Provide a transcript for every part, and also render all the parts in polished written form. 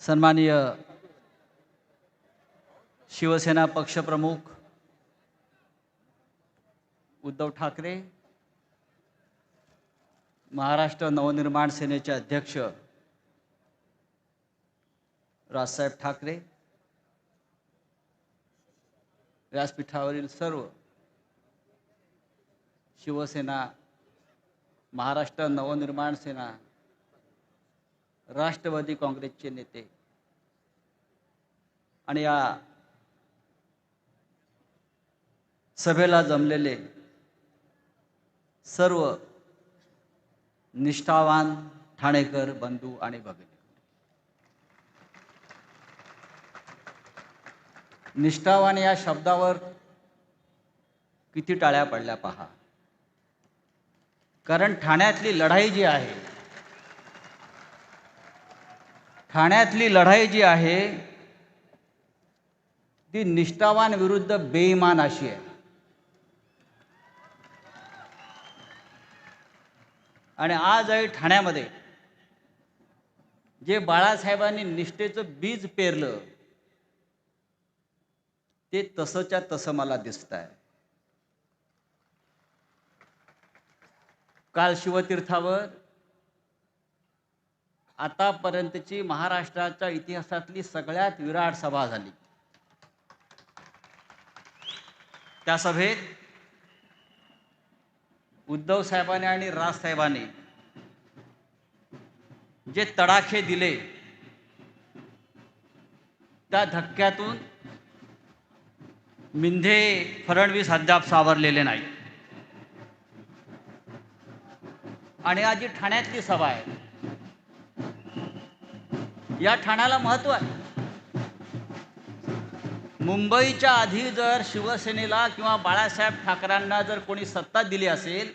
सन्माननीय शिवसेना पक्षप्रमुख उद्धव ठाकरे, महाराष्ट्र नवनिर्माण सेनेचे अध्यक्ष राजसाहेब ठाकरे, व्यासपीठावरील सर्व शिवसेना, महाराष्ट्र नवनिर्माण सेना, राष्ट्रवादी काँग्रेसचे नेते आणि या सभेला जमलेले सर्व निष्ठावान ठाणेकर बंधू आणि भगिनी, निष्ठावान या शब्दावर किती टाळ्या पडल्या पहा. कारण ठाण्यातली लढाई जी आहे, ती निष्ठावान विरुद्ध बेईमान अशी आहे. आणि आजही ठाण्यामध्ये जे बाळासाहेबांनी निष्ठेचं बीज पेरलं ते तसंच्या तसं मला दिसत आहे. काल शिवतीर्थावर आतापर्यंतची महाराष्ट्राच्या इतिहासातली सगळ्यात विराट सभा झाली. त्या सभेत उद्धव साहेबांनी आणि राजसाहेबांनी जे तडाखे दिले त्या धक्क्यातून मिंधे फडणवीस अद्याप सावरलेले नाही. आणि आज जी ठाण्यातली सभा आहे, या ठाण्याला महत्त्व आहे. मुंबईच्या आधी जर शिवसेनेला किंवा बाळासाहेब ठाकरेंना जर कोणी सत्ता दिली असेल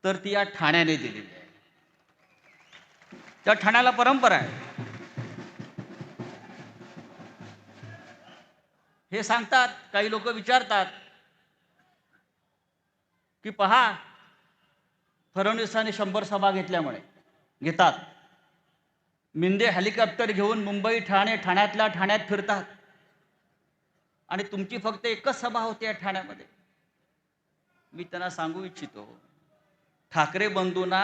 तर ती या ठाण्याने दिलेली आहे. त्या ठाण्याला परंपरा आहे. हे सांगतात, काही लोक विचारतात की पहा, फडणवीसांनी 100 सभा घेतात. मिंदे हेलिकॉप्टर घेऊन मुंबई ठाणे, ठाण्यातल्या ठाण्यात फिरतात आणि तुमची फक्त एकच सभा होते या ठाण्यामध्ये. मी त्यांना सांगू इच्छितो, ठाकरे बंधूंना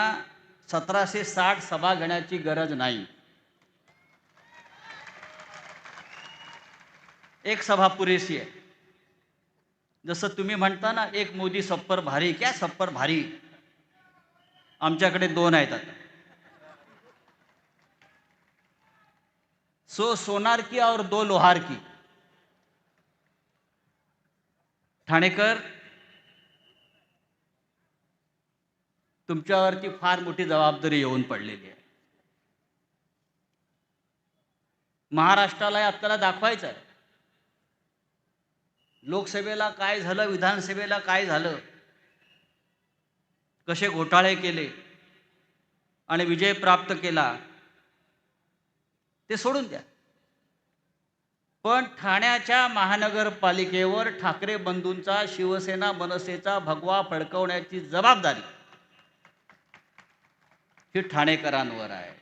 1760 सभा घेण्याची गरज नाही. एक सभा पुरेशी आहे. जसं तुम्ही म्हणता ना, एक मोदी सब पर भारी. क्या सब पर भारी? आमच्याकडे 2 आहेत आता. सो सोनार की और 2 लोहार की. ठाणेकर, तुमच्यावरती फार मोठी जबाबदारी येऊन पडलेली आहे. महाराष्ट्राला आपल्याला दाखवायचं आहे लोकसभेला काय झालं, विधानसभेला काय झालं, कसे घोटाळे केले आणि विजय प्राप्त केला ते सोडून द्या. पण ठाण्याच्या महानगरपालिकेवर ठाकरे बंधूंचा, शिवसेना मनसेचा भगवा फडकवण्याची जबाबदारी ही ठाणेकरांवर आहे.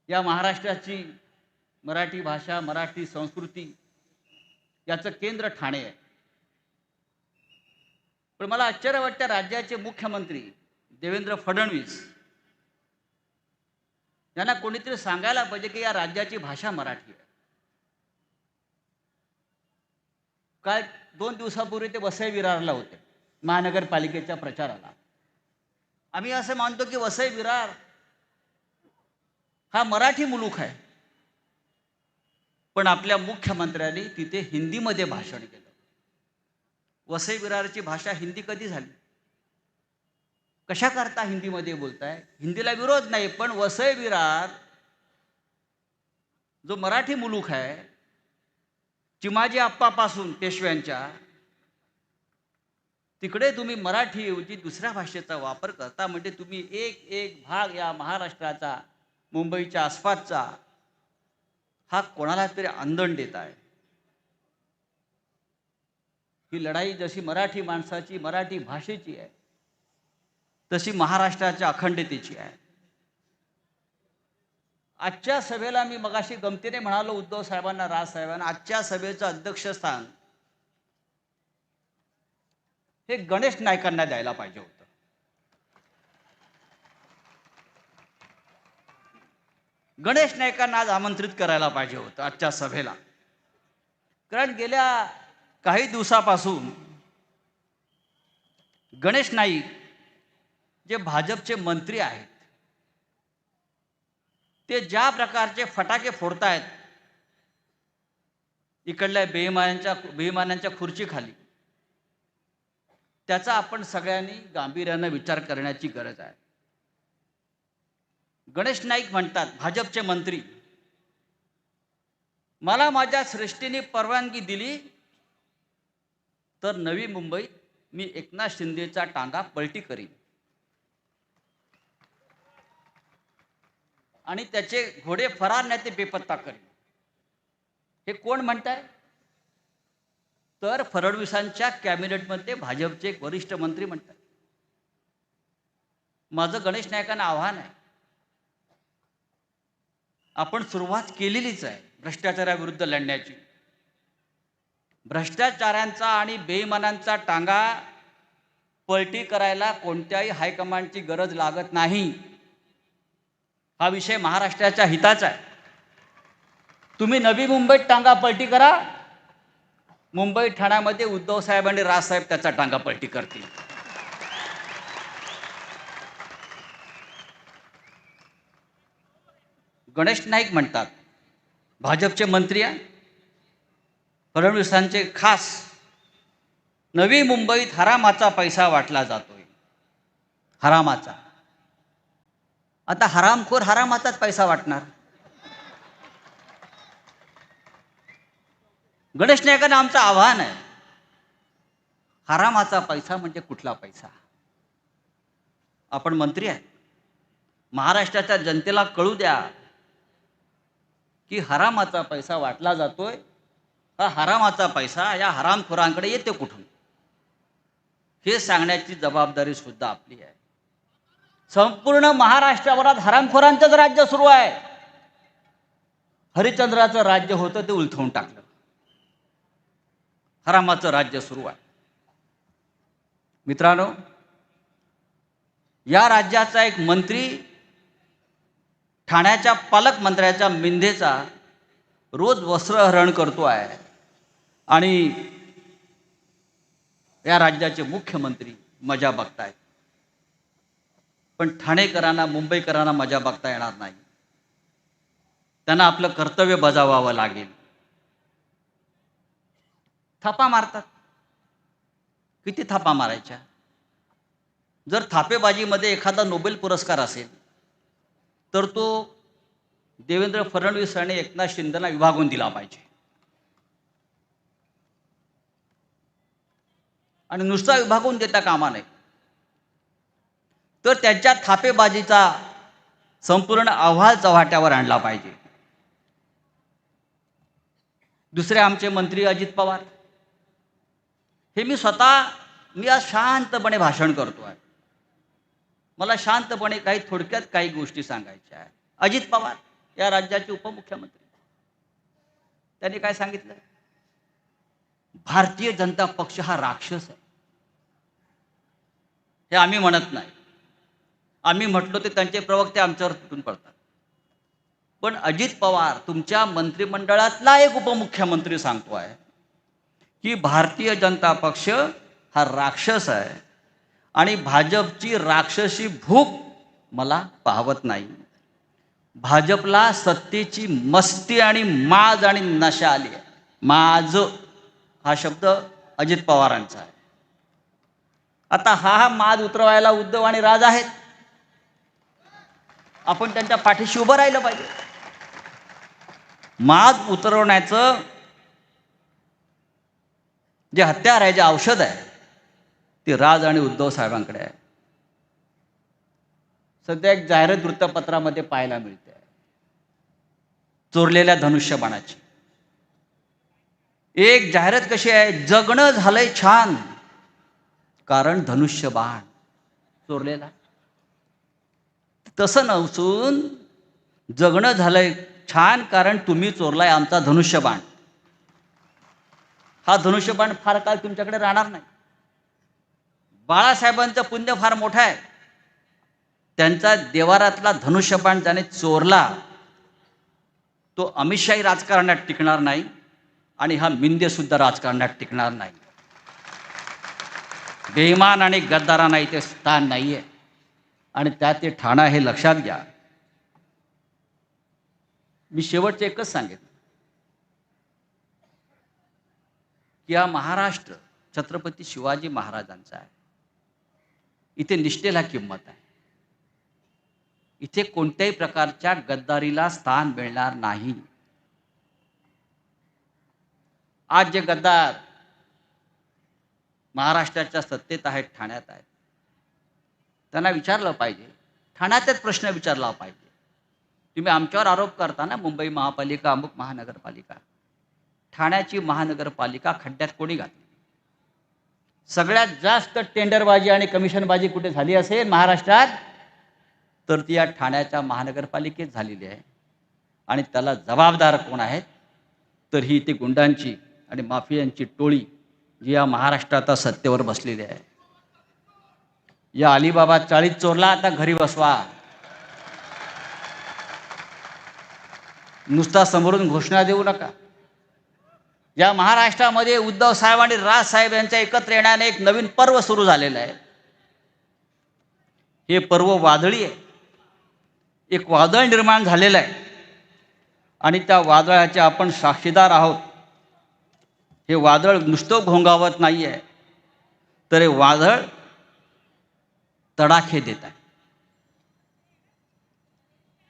या महाराष्ट्राची मराठी भाषा, मराठी संस्कृती याचं केंद्र ठाणे आहे. पण मला आश्चर्य वाटतं, राज्याचे मुख्यमंत्री देवेंद्र फडणवीस यांना कोणीतरी सांगायला पाहिजे की या राज्याची भाषा मराठी आहे. काय 2 दिवसापूर्वी ते वसई विरारला होते महानगरपालिकेच्या प्रचाराला. आम्ही असं मानतो की वसई विरार हा मराठी मुलूक आहे, पण आपल्या मुख्यमंत्र्यांनी तिथे हिंदीमध्ये भाषण केलं. वसई विरारची भाषा हिंदी कधी झाली? कशा करता हिंदीमध्ये बोलताय? हिंदीला विरोध नाही, पण वसई विरार जो मराठी मुलूक आहे, चिमाजी आप्पापासून पेशव्यांच्या, तिकडे तुम्ही मराठी ऐवजी दुसऱ्या भाषेचा वापर करता. म्हणजे तुम्ही एक भाग या महाराष्ट्राचा, मुंबईच्या आसपासचा हा कोणाला तरी आंदण देत आहे. ही लढाई जशी मराठी माणसाची, मराठी भाषेची आहे, तशी महाराष्ट्राच्या अखंडतेची आहे. आजच्या सभेला मी मगाशी गमतीने म्हणालो उद्धव साहेबांना, राज साहेबांना, आजच्या सभेचं अध्यक्षस्थान हे गणेश नाईकांना द्यायला पाहिजे होतं. गणेश नाईकांना आज आमंत्रित करायला पाहिजे होतं आजच्या सभेला. कारण गेल्या काही दिवसापासून गणेश नाईक जे भाजपचे मंत्री आहेत ते ज्या प्रकारचे फटाके फोडतायत इकडल्या बेईमानांच्या खुर्चीखाली, त्याचा आपण सगळ्यांनी गांभीर्याने विचार करण्याची गरज आहे. गणेश नाईक म्हणतात, भाजपचे मंत्री, मला माझ्या श्रेष्ठीने परवानगी दिली तर नवी मुंबईत मी एकनाथ शिंदेचा टांगा पलटी करीन आणि त्याचे घोडे फरार नाही ते बेपत्ता करीन. हे कोण म्हणताय? तर फडणवीसांच्या कॅबिनेटमध्ये भाजपचे एक वरिष्ठ मंत्री म्हणतात. माझं गणेश नाईकांना आव्हान आहे, आपण सुरुवात केलेलीच आहे भ्रष्टाचाराविरुद्ध लढण्याची. भ्रष्टाचारांचा आणि बेईमानांचा टांगा पलटी करायला कोणत्याही हायकमांडची गरज लागत नाही. हा विषय महाराष्ट्राच्या हिताचा आहे. तुम्ही नवी मुंबईत टांगा पलटी करा, मुंबई ठाण्यामध्ये उद्धव साहेब आणि राजसाहेब त्याचा टांगा पलटी करतील. गणेश नाईक म्हणतात, भाजपचे मंत्री आहे, फडणवीसांचे खास, नवी मुंबईत हरामाचा पैसा वाटला जातोय. हरामाचा. आता हरामखोर हरामाचाच पैसा वाटणार. गणेश नाईकांना आमचं आव्हान आहे, हरामाचा पैसा म्हणजे कुठला पैसा? आपण मंत्री आहे, महाराष्ट्राच्या जनतेला कळू द्या की हरामाचा पैसा वाटला जातोय. हा हरामाचा पैसा या हरामखोरांकडे येते कुठून हे सांगण्याची जबाबदारी सुद्धा आपली आहे. संपूर्ण महाराष्ट्रावरात हरामखोरांचंच राज्य सुरू आहे. हरिश्चंद्राचं राज्य होतं ते उलथवून टाकलं. हरामाचं राज्य सुरू आहे. मित्रांनो, या राज्याचा एक मंत्री ठाण्याच्या पालकमंत्र्याच्या मिंधेचा रोज वस्त्रहरण करतो आहे आणि या राज्याचे मुख्यमंत्री मजा बघतायत. पण ठाणेकरांना, मुंबईकरांना मजा बघता येणार नाही. त्यांना आपलं कर्तव्य बजावावं लागेल. थापा मारतात. किती थापा मारायच्या? जर थापेबाजीमध्ये एखादा नोबेल पुरस्कार असेल तर तो देवेंद्र फडणवीस आणि एकनाथ शिंदेला विभागून दिला पाहिजे. आणि नुसता विभागून देता कामा नये, तर त्यांच्या थापेबाजीचा संपूर्ण अहवाल चव्हाट्यावर आणला पाहिजे. दुसरे आमचे मंत्री अजित पवार, हे मी आज शांतपणे भाषण करतो आहे. मला शांतपणे थोडक्यात काही गोष्टी सांगायच्या आहेत. अजित पवार या राज्याचे उपमुख्यमंत्री, त्यांनी काय सांगितलं? भारतीय जनता पक्ष हा राक्षस आहे. हे आम्ही म्हणत नाही. आम्ही म्हटलो ते त्यांचे प्रवक्ते आमच्यावर तुटून पडतात. पण अजित पवार, तुमच्या मंत्रिमंडळातला एक उपमुख्यमंत्री, सांगतो आहे की भारतीय जनता पक्ष हा राक्षस आहे आणि भाजपची राक्षसी भूक मला पाहवत नाही. भाजपला सत्तेची मस्ती आणि माज आणि नशा आली आहे. माज हा शब्द अजित पवारांचा आहे. आता हा माज उतरवायला उद्धव आणि राज आहेत. आपण त्यांच्या पाठीशी उभं राहिलं पाहिजे. माज उतरवण्याचं जे हत्यार आहे, जे औषध आहे, ते राज आणि उद्धव साहेबांकडे आहे. सध्या एक जाहिरात वृत्तपत्रामध्ये पाहायला मिळते, चोरलेल्या धनुष्यबाणाची. एक जाहिरात कशी आहे? जगणं झालंय छान कारण धनुष्यबाण चोरलेला तसं नसून जगणं झालंय छान, कारण तुम्ही चोरलाय आमचा धनुष्यबाण. हा धनुष्यबाण फार काळ तुमच्याकडे राहणार नाही. बाळासाहेबांचं पुण्य फार मोठं आहे. त्यांचा देवारातला धनुष्यबाण ज्याने चोरला तो अमितशाही राजकारणात टिकणार नाही आणि हा मिंदे सुद्धा राजकारणात टिकणार नाही. बेईमान आणि गद्दारांना इथे स्थान नाहीये आणि त्यात ते ठाणा हे लक्षात घ्या. मी शेवटचे एकच सांगेन की हा महाराष्ट्र छत्रपती शिवाजी महाराजांचा आहे. इथे निष्ठेला किंमत आहे. इथे कोणत्याही प्रकारच्या गद्दारीला स्थान मिळणार नाही. आज जे गद्दार महाराष्ट्राच्या सत्तेत आहेत, ठाण्यात आहेत, त्यांना विचारलं पाहिजे, ठाण्यातच प्रश्न विचारला पाहिजे. तुम्ही आमच्यावर आरोप करता ना, मुंबई महापालिका, अमुक महानगरपालिका. ठाण्याची महानगरपालिका खड्ड्यात कोणी घातली? सगळ्यात जास्त टेंडरबाजी आणि कमिशनबाजी कुठे झाली असेल महाराष्ट्रात, तर ती या ठाण्याच्या महानगरपालिकेत झालेली आहे. आणि त्याला जबाबदार कोण आहेत? तर ही ती गुंडांची आणि माफियांची टोळी जी या महाराष्ट्रात सत्तेवर बसलेली आहे. या अलिबाबा चाळीत चोरला, आता घरी बसवा. नुसता समोरून घोषणा देऊ नका. या महाराष्ट्रामध्ये उद्धव साहेब आणि राज साहेब यांच्या एकत्र येण्याने एक नवीन पर्व सुरू झालेलं आहे. हे पर्व वादळी आहे. एक वादळ निर्माण झालेलं आहे आणि त्या वादळाचे आपण साक्षीदार आहोत. हे वादळ नुसतं घोंगावत नाही आहे, तर हे वादळ तडाखे देत आहे.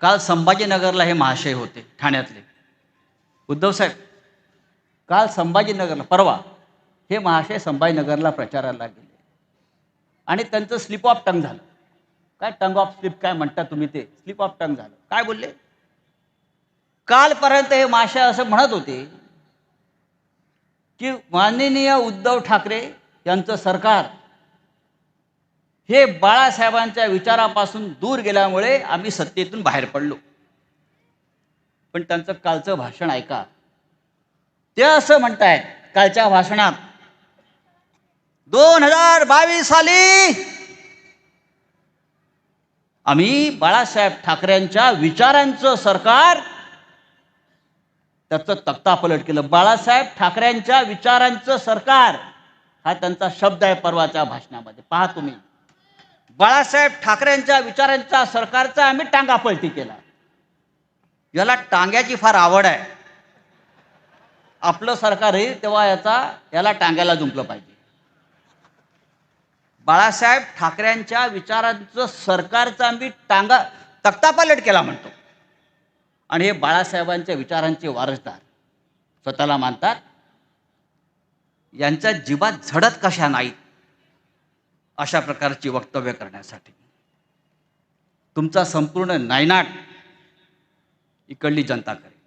काल संभाजीनगरला हे महाशय होते, ठाण्यातले उद्धव साहेब. काल संभाजीनगरला, परवा हे महाशय संभाजीनगरला प्रचाराला गेले आणि त्यांचं स्लिप ऑफ टंग झालं. काय टंग ऑफ स्लिप काय म्हणता तुम्ही, ते स्लिप ऑफ टंग झालं. काय बोलले? कालपर्यंत हे महाशय असं म्हणत होते की माननीय उद्धव ठाकरे यांचं सरकार हे बाळासाहेबांच्या विचारापासून दूर गेल्यामुळे आम्ही सत्तेतून बाहेर पडलो. पण त्यांचं कालचं भाषण ऐका. ते असं म्हणतायत कालच्या भाषणात, 2022 साली आम्ही बाळासाहेब ठाकरेंच्या विचारांचं सरकार, त्याचं तख्तापलट केलं. बाळासाहेब ठाकरेंच्या विचारांचं सरकार हा त्यांचा शब्द आहे परवाच्या भाषणामध्ये. पहा तुम्ही, बाळासाहेब ठाकरेंच्या विचारांच्या सरकारचा आम्ही टांगापलटी केला. याला टांग्याची फार आवड आहे. आपलं सरकार आहे तेव्हा याला टांग्याला जुंपलं पाहिजे. बाळासाहेब ठाकरेंच्या विचारांचं सरकारचा आम्ही तख्तापलट केला म्हणतो आणि हे बाळासाहेबांच्या विचारांचे वारसदार स्वतःला मानतात. यांच्या जीवात झडत कशा नाहीत अशा प्रकारची वक्तव्य करण्यासाठी. तुमचा संपूर्ण नायनाट इकडली जनता करेल.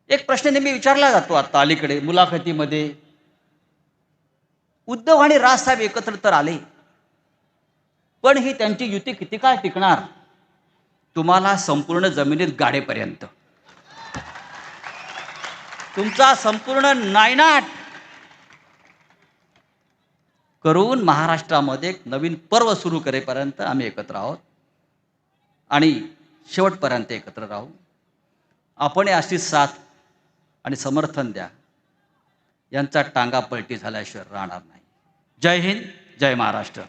एक प्रश्न नेहमी विचारला जातो आता अलीकडे मुलाखतीमध्ये, उद्धव आणि राजसाहेब एकत्र तर आले, पण ही त्यांची युती किती काळ टिकणार? तुम्हाला संपूर्ण जमिनीत गाडेपर्यंत. तुमचा संपूर्ण नायनाट करून महाराष्ट्रामध्ये एक नवीन पर्व सुरू करेपर्यंत आम्ही एकत्र आहोत आणि शेवटपर्यंत एकत्र राहू. आपण अशीच साथ आणि समर्थन द्या. यांचा टांगा पलटी झाल्याशिवाय राहणार नाही. जय हिंद, जय महाराष्ट्र.